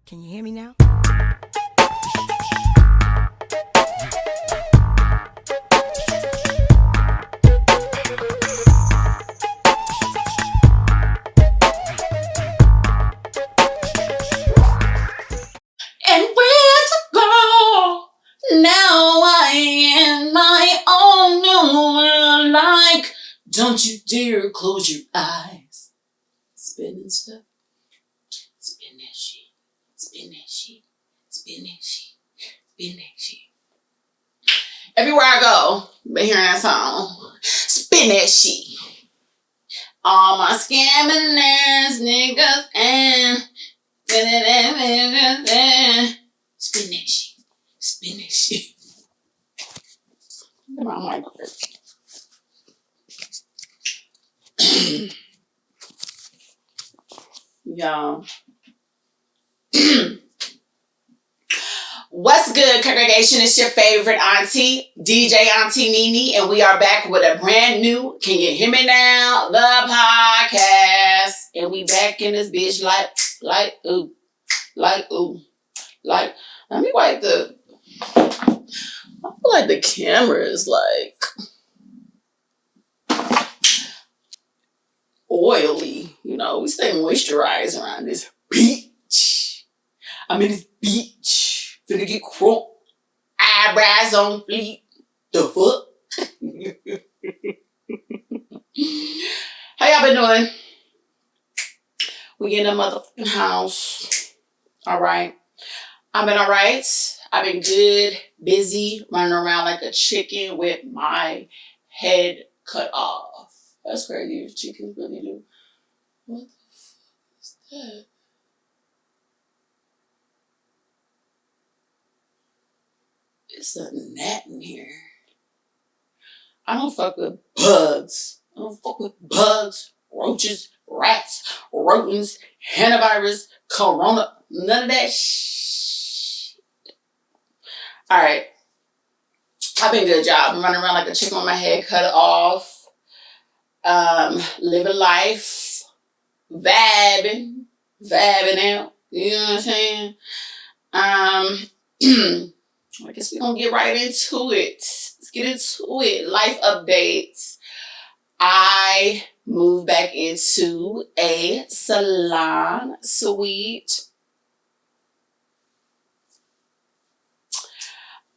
Can you hear me now? And where to go? Now I am my own new world. Like, don't you dare close your eyes. Spinning stuff. Spin that shit. Spin that shit. Spin that shit. Spin that shit. Everywhere I go, been hearing that song. Spin that shit. All my scamming ass niggas and spin that shit. Spin that shit. My mic hurts. Y'all. What's good, congregation? It's your favorite auntie, DJ Auntie Nene, and we are back with a brand new Can You Hear Me Now? The podcast. And we back in this bitch like, ooh. Let me wipe the, I feel like the camera is like oily. You know, we stay moisturized around this beach. I'm in this beach. Finna get crunk. Eyebrows on fleek. The fuck? How y'all been doing? We in the motherfucking house. Alright. I've been alright. I've been good, busy, running around like a chicken with my head cut off. That's crazy if chickens really do. What the fuck is that? It's a gnat in here. I don't fuck with bugs. I don't fuck with bugs, roaches, rats, rodents, hantavirus, corona, none of that shit. Alright. I've been good, y'all. I'm running around like a chicken with my head cut off. Living life. Vabbing out. You know what I'm saying? I guess we're gonna get right into it. Let's get into it. Life updates. I moved back into a salon suite.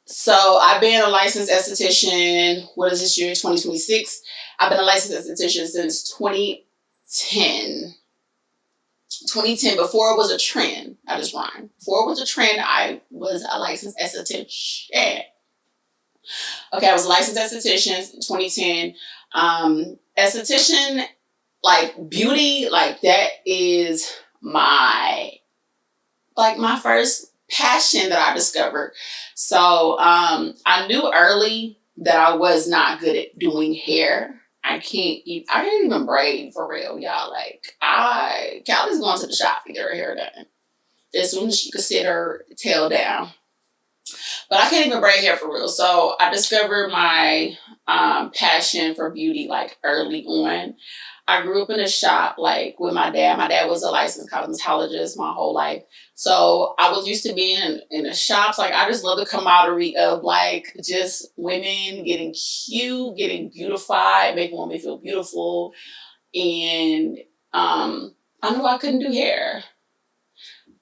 So I've been a licensed esthetician. What is this year? 2026. I've been a licensed esthetician since 2010. 2010, before it was a trend. I just rhymed. Before it was a trend, I was a licensed esthetician. Okay, I was a licensed esthetician in 2010. Esthetician, like beauty, like that is my first passion that I discovered. So I knew early that I was not good at doing hair. I can't even braid for real, y'all. Like, Callie's going to the shop to get her hair done as soon as she could sit her tail down. But I can't even braid hair for real. So I discovered my passion for beauty like early on. I grew up in a shop like with my dad. My dad was a licensed cosmetologist my whole life. So I was used to being in the shops. Like, I just love the camaraderie of like just women getting cute, getting beautified, making women feel beautiful. And I knew I couldn't do hair.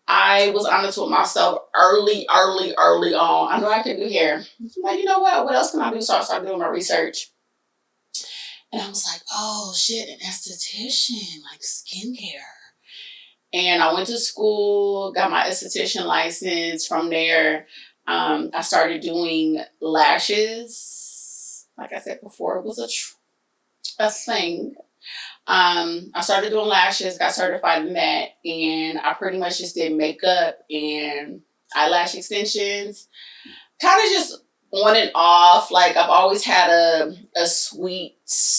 I was honest with myself early on. I knew I could do hair. I'm like, you know what? What else can I do? So I started doing my research. And I was like, oh shit, an esthetician, like skincare. And I went to school, got my esthetician license. From there, I started doing lashes. Like I said before, it was a thing. I started doing lashes, got certified in that, and I pretty much just did makeup and eyelash extensions. Kind of just on and off. Like, I've always had a suite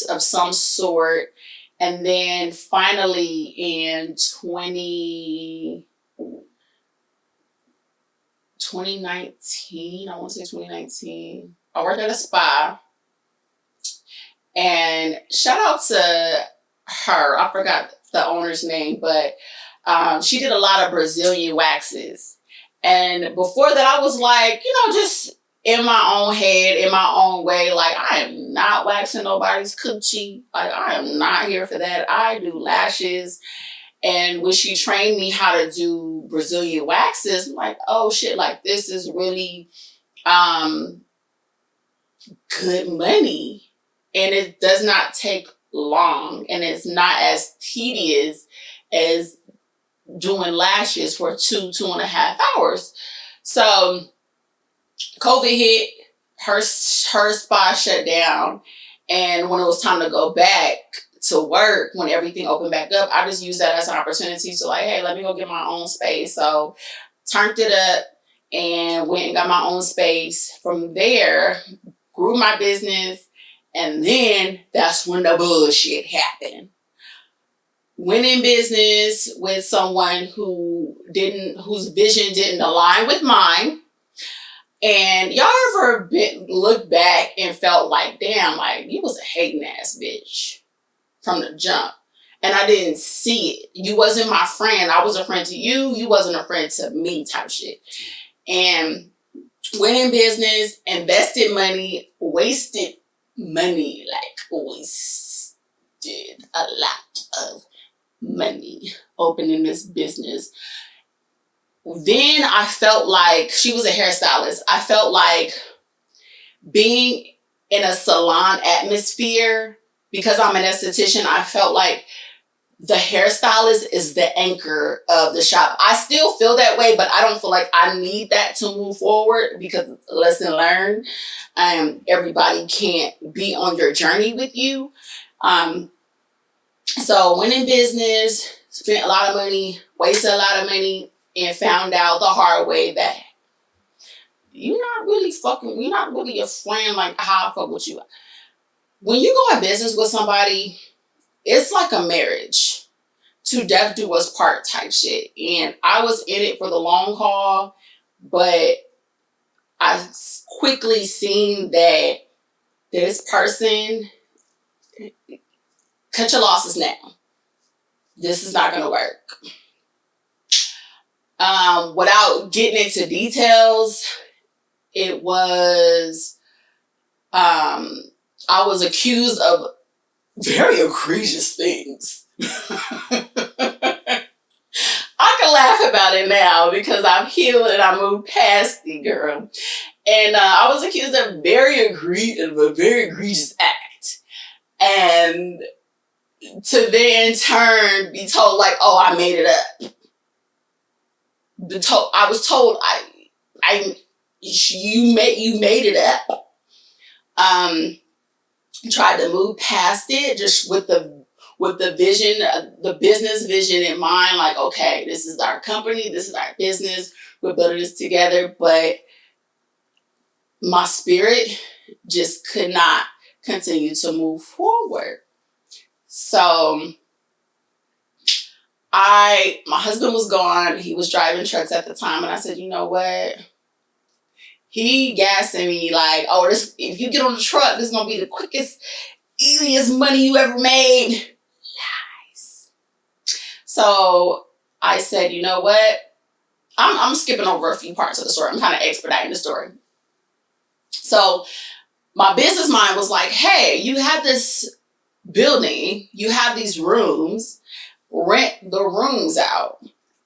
of some sort. And then finally in 2019, I want to say 2019, I worked at a spa. And shout out to her. I forgot the owner's name, but she did a lot of Brazilian waxes. And before that, I was like, just in my own head, in my own way, like, I am not waxing nobody's coochie. Like, I am not here for that. I do lashes. And when she trained me how to do Brazilian waxes, I'm like, oh shit, like, this is really good money. And it does not take long. And it's not as tedious as doing lashes for 2.5 hours. So COVID hit, her spa shut down. And when it was time to go back to work, when everything opened back up, I just used that as an opportunity to like, hey, let me go get my own space. So turned it up and went and got my own space. From there, grew my business. And then that's when the bullshit happened. Went in business with someone whose vision didn't align with mine. And y'all ever looked back and felt like, damn, like, you was a hating ass bitch from the jump. And I didn't see it. You wasn't my friend. I was a friend to you. You wasn't a friend to me type shit. And went in business, invested money, wasted money, like wasted a lot of money opening this business. Then I felt like, she was a hairstylist. I felt like being in a salon atmosphere, because I'm an esthetician, I felt like the hairstylist is the anchor of the shop. I still feel that way, but I don't feel like I need that to move forward, because lesson learned. Everybody can't be on your journey with you. So went in business, spent a lot of money, wasted a lot of money, and found out the hard way that you're not really a friend like how I fuck with you. When you go in business with somebody, it's like a marriage. To death do us part type shit. And I was in it for the long haul, but I quickly seen that this person, cut your losses now. This is not going to work. Without getting into details, it was, I was accused of very egregious things. I can laugh about it now because I've healed and I moved past the girl. And I was accused of a very egregious act. And to then turn, be told like, oh, I made it up. I was told you made it up. Tried to move past it just with the vision, the business vision in mind. Like, okay, this is our company, this is our business, we're building this together. But my spirit just could not continue to move forward. So my husband was gone. He was driving trucks at the time. And I said, you know what? He gassing me like, oh, if you get on the truck, this is going to be the quickest, easiest money you ever made. Lies. So I said, you know what? I'm skipping over a few parts of the story. I'm kind of expediting the story. So my business mind was like, hey, you have this building, you have these rooms, rent the rooms out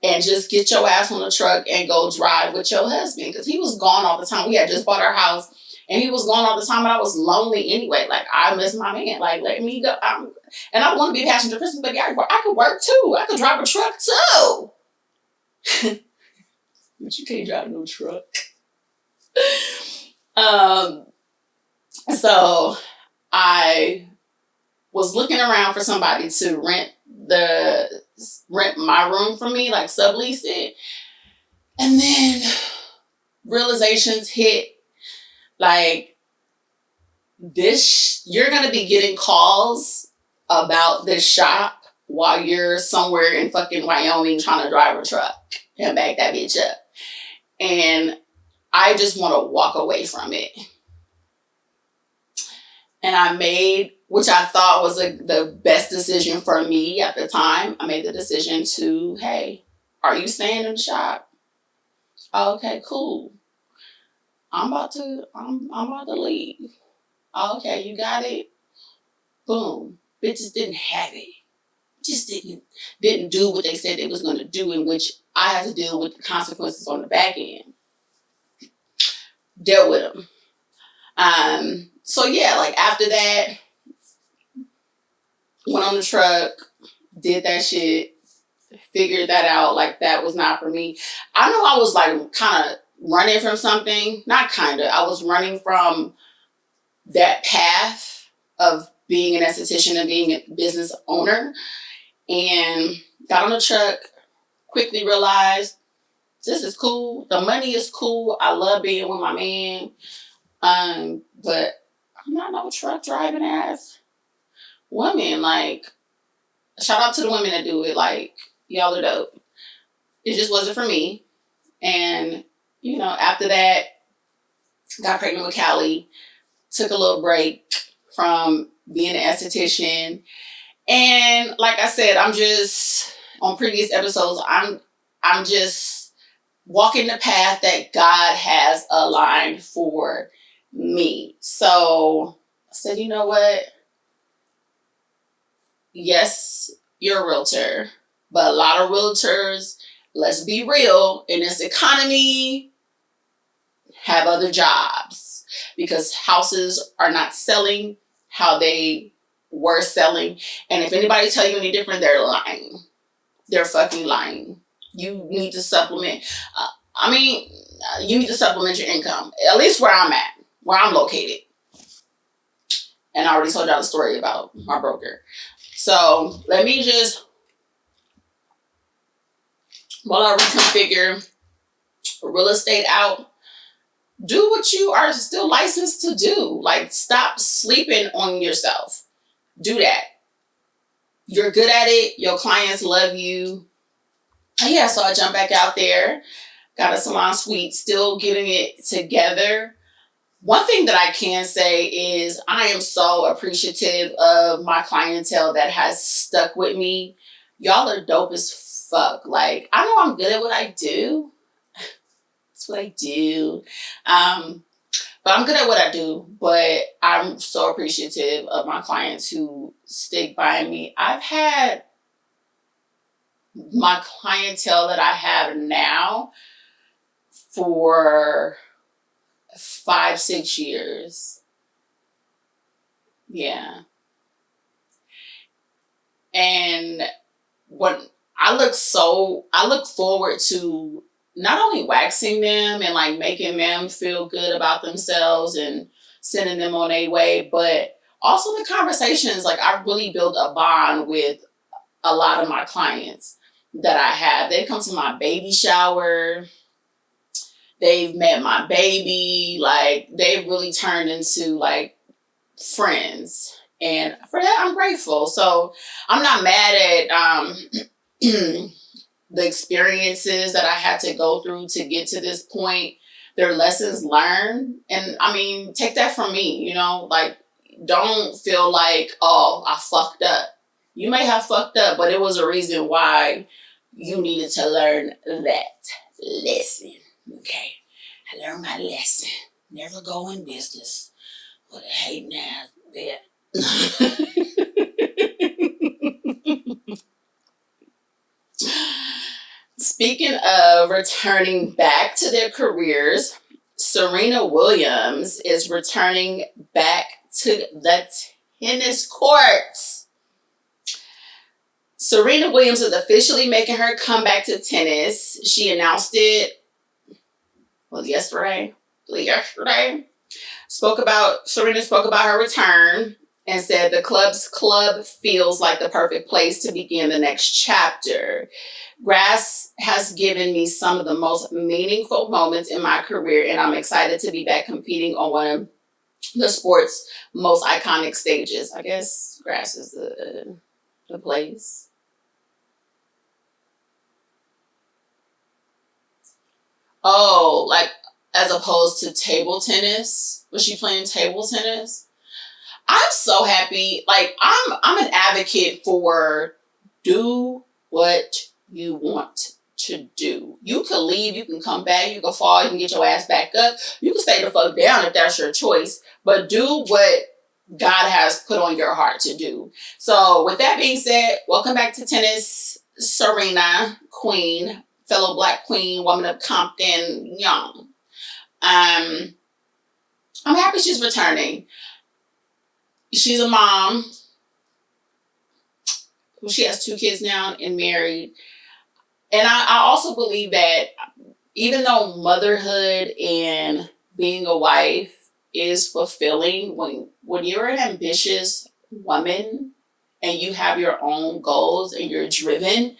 and just get your ass on the truck and go drive with your husband. Because he was gone all the time. We had just bought our house and he was gone all the time and I was lonely anyway. Like, I miss my man. Like, let me go. And I want to be a passenger person, but yeah, I could work too. I could drive a truck too. But you can't drive no truck. So I was looking around for somebody to rent my room from me, like sublease it. And then realizations hit, like, you're going to be getting calls about this shop while you're somewhere in fucking Wyoming trying to drive a truck and back that bitch up. And I just want to walk away from it. And I made, which I thought was the best decision for me at the time. I made the decision to, hey, are you staying in the shop? Okay, cool. I'm about to leave. Okay, you got it. Boom. Bitches didn't have it. Just didn't do what they said they was gonna do, in which I had to deal with the consequences on the back end. Dealt with them. So yeah, like after that, went on the truck, did that shit, figured that out. Like that was not for me. I know I was like kind of running from something. Not kind of. I was running from that path of being an esthetician and being a business owner, and got on the truck. Quickly realized this is cool. The money is cool. I love being with my man. But I'm not no truck driving ass woman. Like, shout out to the women that do it. Like, y'all are dope. It just wasn't for me. And, you know, after that, got pregnant with Callie, took a little break from being an esthetician. And like I said, I'm just, on previous episodes, I'm just walking the path that God has aligned for me. So I said, you know what? Yes, you're a realtor, but a lot of realtors, let's be real, in this economy, have other jobs because houses are not selling how they were selling. And if anybody tell you any different, they're lying. They're fucking lying. You need to supplement. You need to supplement your income, at least where I'm at, where I'm located. And I already told y'all the story about my broker. So let me just, while I reconfigure real estate out, do what you are still licensed to do. Like, stop sleeping on yourself. Do that. You're good at it. Your clients love you. And yeah, so I jumped back out there, got a salon suite, still getting it together. One thing that I can say is I am so appreciative of my clientele that has stuck with me. Y'all are dope as fuck. Like, I know I'm good at what I do. That's what I do. But I'm good at what I do. But I'm so appreciative of my clients who stick by me. I've had my clientele that I have now for 5-6 years. Yeah. And what I look forward to not only waxing them and like making them feel good about themselves and sending them on their way, but also the conversations. Like, I've really built a bond with a lot of my clients that I have. They come to my baby shower. They've met my baby. Like, they've really turned into like friends. And for that, I'm grateful. So I'm not mad at the experiences that I had to go through to get to this point. They're lessons learned. And I mean, take that from me, you know, like, don't feel like, oh, I fucked up. You may have fucked up, but it was a reason why you needed to learn that lesson. Okay. I learned my lesson. Never go in business with a hating ass bitch. Speaking of returning back to their careers, Serena Williams is returning back to the tennis courts. Serena Williams is officially making her comeback to tennis. She announced it yesterday. Serena spoke about her return and said the club feels like the perfect place to begin the next chapter. Grass has given me some of the most meaningful moments in my career, and I'm excited to be back competing on one of the sport's most iconic stages. I guess grass is the place. Oh, like, as opposed to table tennis? Was she playing table tennis? I'm so happy. Like, I'm an advocate for do what you want to do. You can leave, you can come back, you can fall, you can get your ass back up. You can stay the fuck down if that's your choice. But do what God has put on your heart to do. So with that being said, welcome back to tennis, Serena, queen, fellow Black queen, woman of Compton, young. I'm happy she's returning. She's a mom. She has 2 kids now and married. And I also believe that even though motherhood and being a wife is fulfilling, when you're an ambitious woman and you have your own goals and you're driven,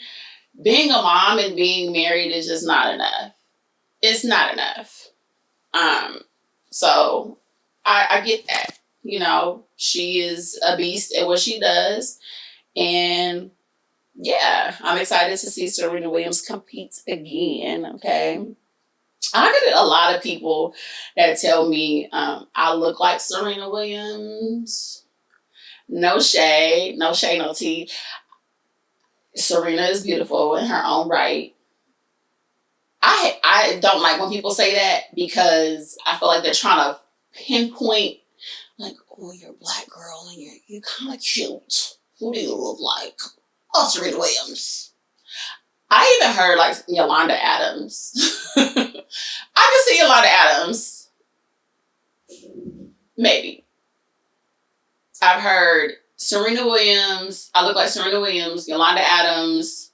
being a mom and being married is just not enough. It's not enough. So I get that. You know, she is a beast at what she does. And yeah, I'm excited to see Serena Williams compete again. Okay. I get a lot of people that tell me I look like Serena Williams. No shade, no shade, no tea. Serena is beautiful in her own right. I don't like when people say that because I feel like they're trying to pinpoint, like, oh, you're a Black girl and you're kind of cute. Who do you look like? Oh, Serena Williams. I even heard like Yolanda Adams. I can see Yolanda Adams. Maybe. I've heard Serena Williams. I look like Serena Williams, Yolanda Adams,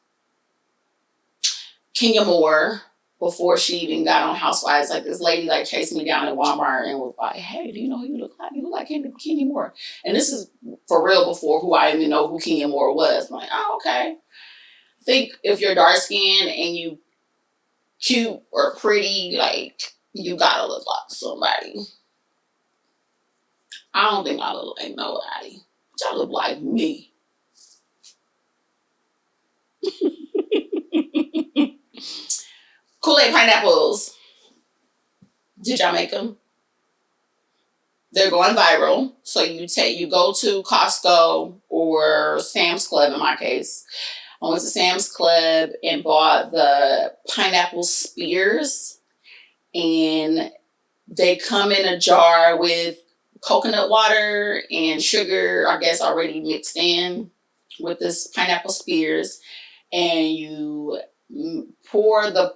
Kenya Moore. Before she even got on Housewives, like this lady like chased me down at Walmart and was like, "Hey, do you know who you look like? You look like Kenya Moore." And this is for real before who I even know who Kenya Moore was. I'm like, oh, okay. I think if you're dark skinned and you cute or pretty, like you gotta look like somebody. I don't think I look like nobody. Y'all look like me. Kool-Aid pineapples. Did y'all make them? They're going viral. So you go to Costco or Sam's Club in my case. I went to Sam's Club and bought the pineapple spears. And they come in a jar with coconut water and sugar, I guess already mixed in with this pineapple spears. And you pour the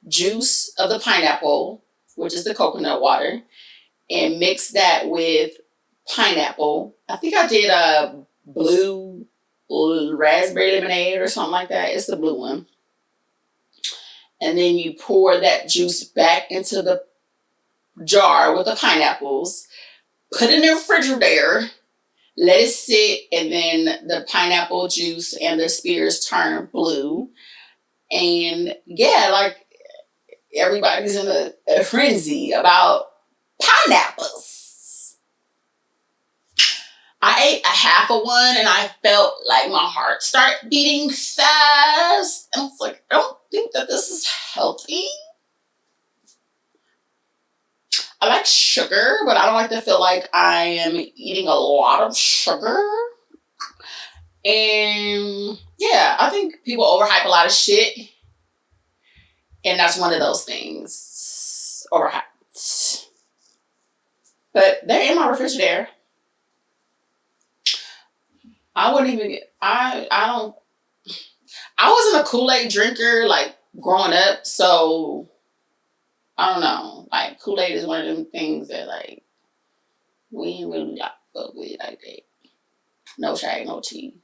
juice of the pineapple, which is the coconut water, and mix that with pineapple. I think I did a blue raspberry lemonade or something like that. It's the blue one. And then you pour that juice back into the jar with the pineapples, put it in the refrigerator, let it sit, and then the pineapple juice and the spears turn blue. And yeah, like everybody's in a frenzy about pineapples. I ate a half of one and I felt like my heart start beating fast. And I was like, I don't think that this is healthy. I like sugar, but I don't like to feel like I am eating a lot of sugar. And yeah, I think people overhype a lot of shit. And that's one of those things. Overhyped. But they're in my refrigerator. I wouldn't even get, I wasn't a Kool-Aid drinker like growing up, so I don't know. Like Kool-Aid is one of them things that like we ain't really like fuck with like that. No shade, no tea.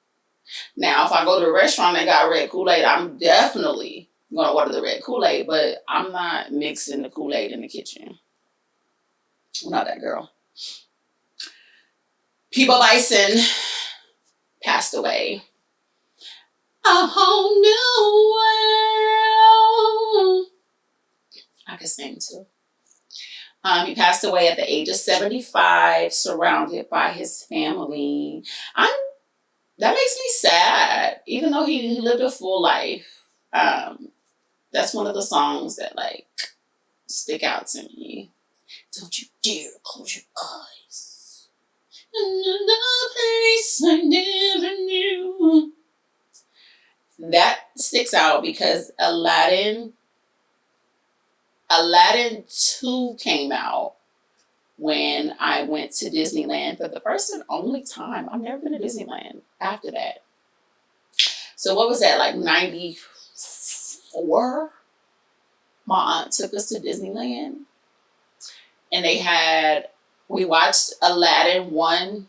Now if I go to a restaurant and got red Kool-Aid, I'm definitely gonna order the red Kool-Aid, but I'm not mixing the Kool-Aid in the kitchen. I'm not that girl. Bebo Bryson passed away. A whole new world. I can sing too. He passed away at the age of 75, surrounded by his family. That makes me sad, even though he lived a full life. That's one of the songs that like stick out to me. Don't you dare close your eyes. Another place I never knew. That sticks out because Aladdin 2 came out when I went to Disneyland for the first and only time. I've never been to Disneyland after that. So what was that, like 94? My aunt took us to Disneyland and we watched Aladdin 1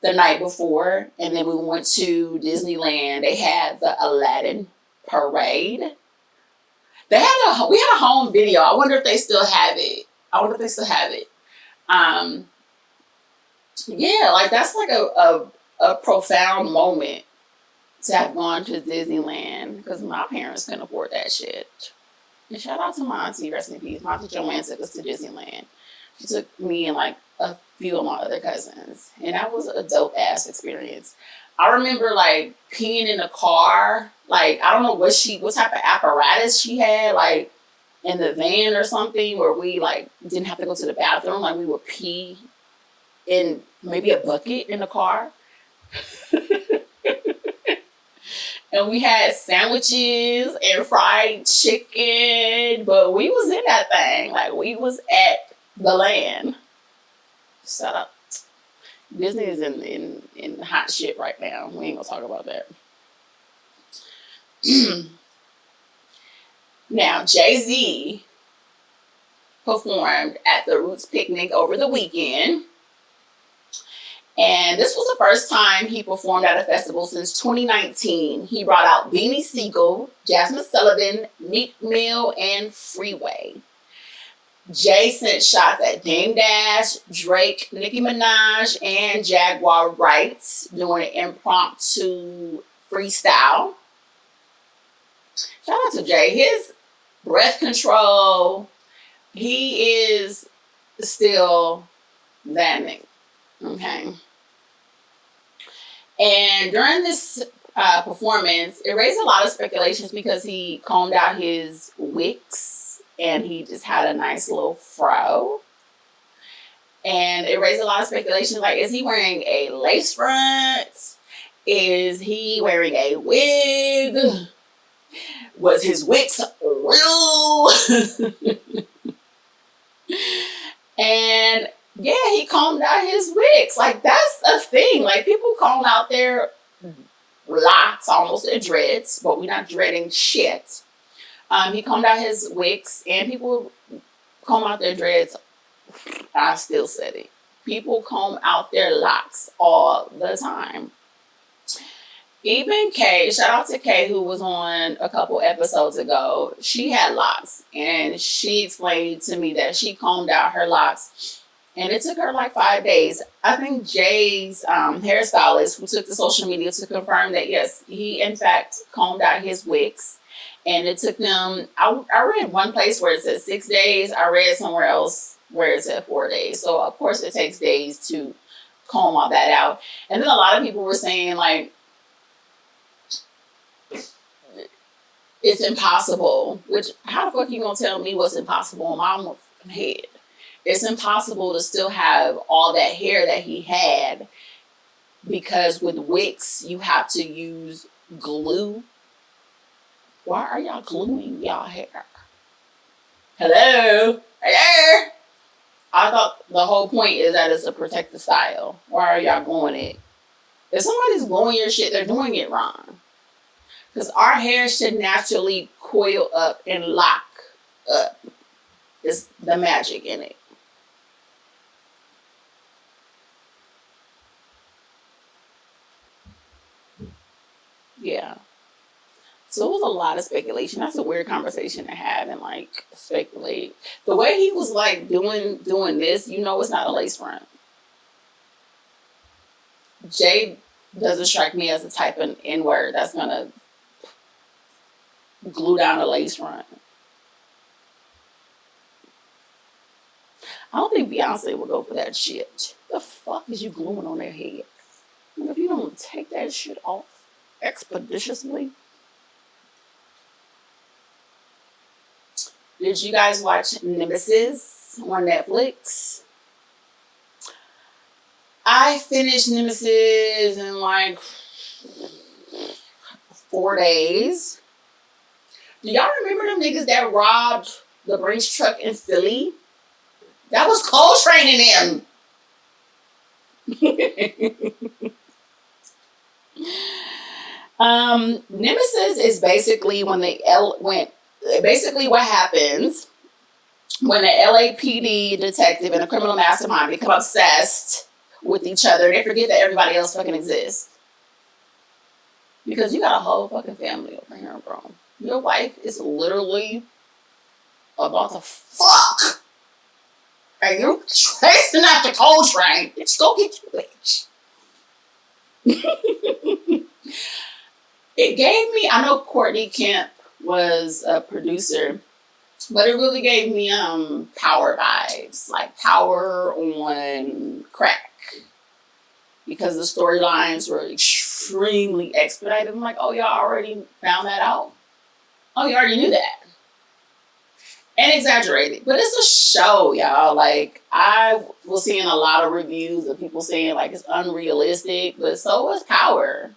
the night before, and then we went to Disneyland. They had the Aladdin parade. We had a home video. I wonder if they still have it. Yeah, like that's like a profound moment to have gone to Disneyland because my parents couldn't afford that shit. And shout out to my auntie, rest in peace. My auntie Joanne took us to Disneyland. She took me and like a few of my other cousins, and that was a dope ass experience. I remember like peeing in the car. Like I don't know what type of apparatus she had, like in the van or something, where we like didn't have to go to the bathroom. Like we would pee in maybe a bucket in the car. And we had sandwiches and fried chicken, but we was in that thing. Like we was at the land. Shut up. Disney is in hot shit right now. We ain't gonna talk about that. Now, Jay-Z performed at the Roots Picnic over the weekend. And this was the first time he performed at a festival since 2019. He brought out Beanie Sigel, Jasmine Sullivan, Meek Mill, and Freeway. Jay sent shots at Dame Dash, Drake, Nicki Minaj, and Jaguar Wright doing an impromptu freestyle. Shout out to Jay. His breath control, he is still landing. Okay. And during this performance, it raised a lot of speculations because he combed out his wigs and he just had a nice little fro. And it raised a lot of speculation, like, is he wearing a lace front? Is he wearing a wig? Was his wigs real? And yeah, he combed out his wigs. Like, that's a thing. Like, people comb out their locks, almost their dreads, but we're not dreading shit. He combed out his wigs, and people comb out their dreads. I still said it. People comb out their locks all the time. Even Kay, shout out to Kay, who was on a couple episodes ago. She had locks, and she explained to me that she combed out her locks, and it took her like 5 days. I think Jay's hairstylist, who took to social media to confirm that, yes, he in fact combed out his wigs. And it took them, I read one place where it said 6 days. I read somewhere else where it said 4 days. So, of course, it takes days to comb all that out. And then a lot of people were saying, like, it's impossible. Which, how the fuck you gonna tell me what's impossible in my head? It's impossible to still have all that hair that he had, because with wigs, you have to use glue. Why are y'all gluing y'all hair? Hello? Hello? I thought the whole point is that it's a protective style. Why are y'all gluing it? If somebody's gluing your shit, they're doing it wrong. Because our hair should naturally coil up and lock up. It's the magic in it. Yeah. So it was a lot of speculation. That's a weird conversation to have and like speculate. The way he was like doing this, you know, it's not a lace front. Jay doesn't strike me as the type of N-word that's gonna glue down a lace front. I don't think Beyonce would go for that shit. The fuck is you gluing on their head? And if you don't take that shit off expeditiously. Did you guys watch Nemesis on Netflix? I finished Nemesis in like 4 days. Do y'all remember them niggas that robbed the Brinks truck in Philly? That was Coltrane in them. Nemesis is basically basically what happens when the LAPD detective and a criminal mastermind become obsessed with each other. They forget that everybody else fucking exists. Because you got a whole fucking family over here, bro. Your wife is literally about to fuck. And you're chasing after Coltrane. Bitch, go get your bitch. It gave me, I know Courtney Kemp was a producer, but it really gave me Power vibes, like Power on crack, because the storylines were extremely expedited. I'm like, oh, y'all already found that out? Oh, you already knew that? And exaggerated, but it's a show, y'all. Like, I was seeing a lot of reviews of people saying like it's unrealistic, but so was Power.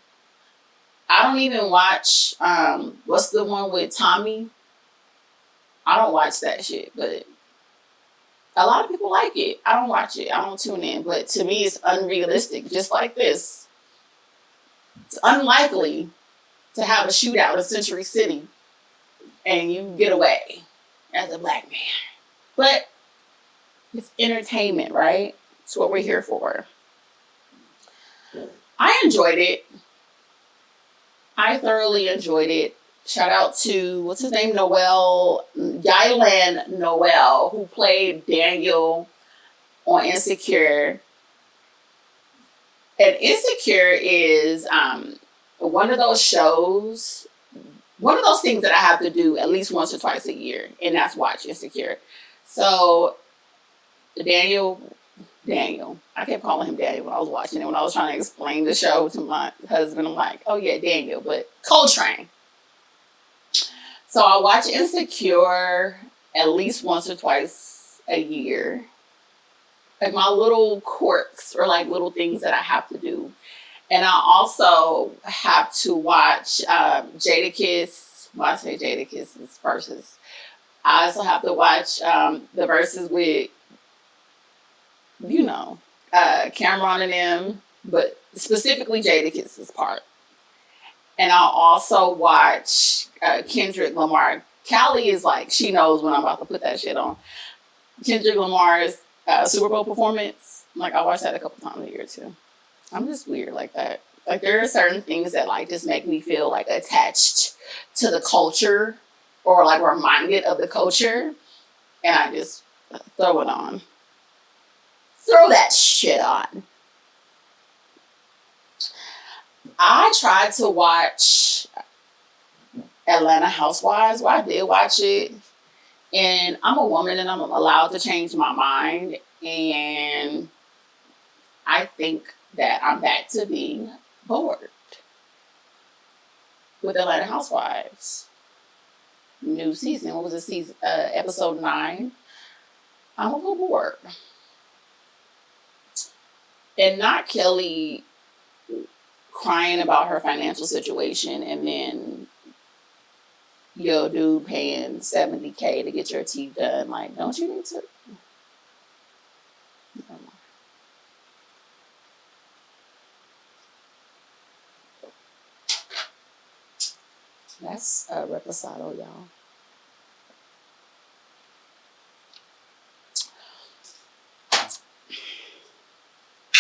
I don't even watch, what's the one with Tommy? I don't watch that shit, but a lot of people like it. I don't watch it. I don't tune in. But to me, it's unrealistic. Just like this. It's unlikely to have a shootout in Century City and you get away as a black man. But it's entertainment, right? It's what we're here for. I enjoyed it. I thoroughly enjoyed it. Shout out to, what's his name? Ylan Noel, who played Daniel on Insecure. And Insecure is one of those shows, one of those things that I have to do at least once or twice a year, and that's watch Insecure. So Daniel, I kept calling him Daniel when I was watching it. When I was trying to explain the show to my husband, I'm like, oh yeah, Daniel, but Coltrane. So I watch Insecure at least once or twice a year. Like my little quirks or like little things that I have to do. And I also have to watch Jadakiss. Well, I say Jadakiss's verses. I also have to watch the verses with, Cameron and them, but specifically Jadakiss's part. And I'll also watch Kendrick Lamar. Callie is like, she knows when I'm about to put that shit on. Kendrick Lamar's Super Bowl performance. Like, I watch that a couple times a year too. I'm just weird like that. Like, there are certain things that like just make me feel like attached to the culture or like reminded of the culture. And I just throw it on. Throw that shit on. I tried to watch Atlanta Housewives. Well, I did watch it. And I'm a woman and I'm allowed to change my mind. And I think that I'm back to being bored with Atlanta Housewives. New season. What was the season? Episode 9. I'm a little bored. And not Kelly crying about her financial situation and then yo dude paying $70K to get your teeth done. Like, don't you need to? Never mind. That's Reposado, y'all.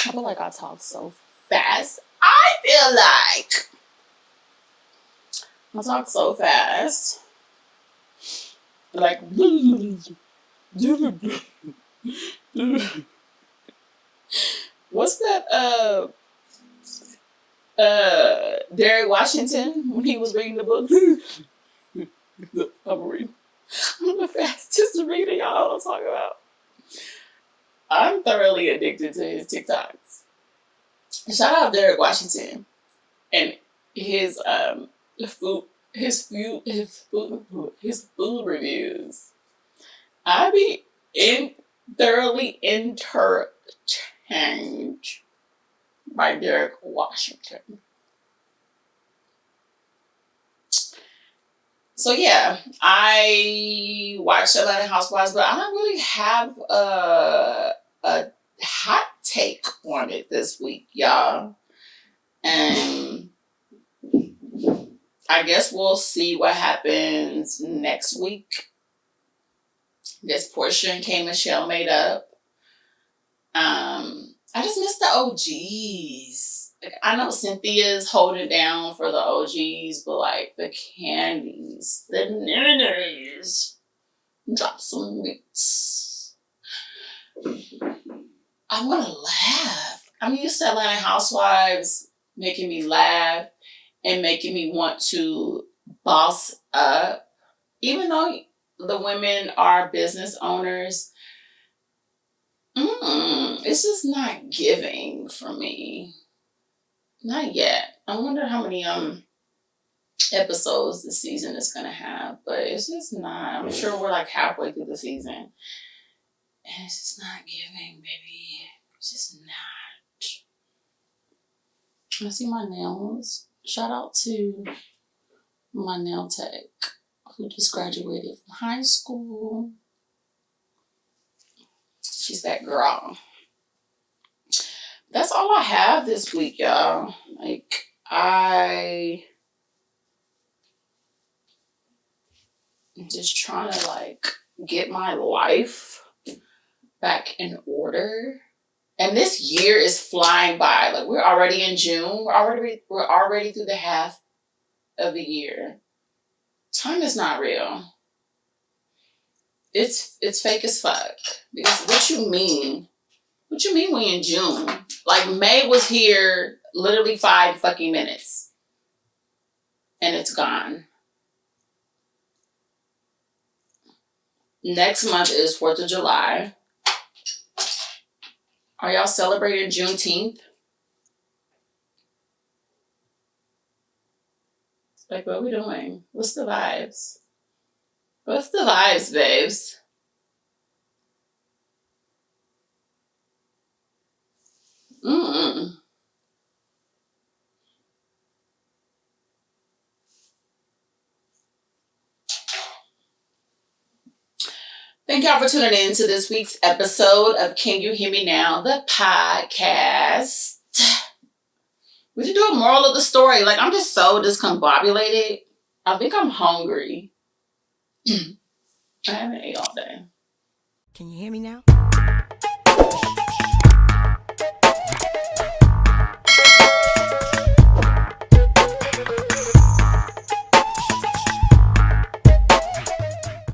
I feel like I talk so fast. I feel like I talk so fast. Like, what's that? Derek Washington when he was reading the book. I'm reading. I'm the fastest reader y'all don't talk about. I'm thoroughly addicted to his TikToks. Shout out Derek Washington and his food reviews. I be thoroughly entertained by Derek Washington. So yeah, I watched Atlanta Housewives, but I don't really have a hot take on it this week, y'all. And I guess we'll see what happens next week. I guess Portia and K. Michelle made up. I just miss the OGs. Like, I know Cynthia's holding down for the OGs, but like the Candies, the Ninners, drop some mix. I'm gonna laugh. I'm used to Atlanta Housewives making me laugh and making me want to boss up. Even though the women are business owners, it's just not giving for me. Not yet. I wonder how many episodes the season is gonna have, but it's just not. I'm sure we're like halfway through the season, and it's just not giving, baby. It's just not. I see my nails. Shout out to my nail tech who just graduated from high school. She's that girl. That's all I have this week, y'all. Like, I'm just trying to like get my life back in order. And this year is flying by. Like, we're already in June. We're already through the half of the year. Time is not real. It's fake as fuck. Because what you mean when you're in June? Like, May was here literally 5 fucking minutes. And it's gone. Next month is 4th of July. Are y'all celebrating Juneteenth? Like, what are we doing? What's the vibes? What's the vibes, babes? Thank y'all for tuning in to this week's episode of Can You Hear Me Now, the podcast. We should do a moral of the story. Like, I'm just so discombobulated. I think I'm hungry. I haven't ate all day. Can you hear me now?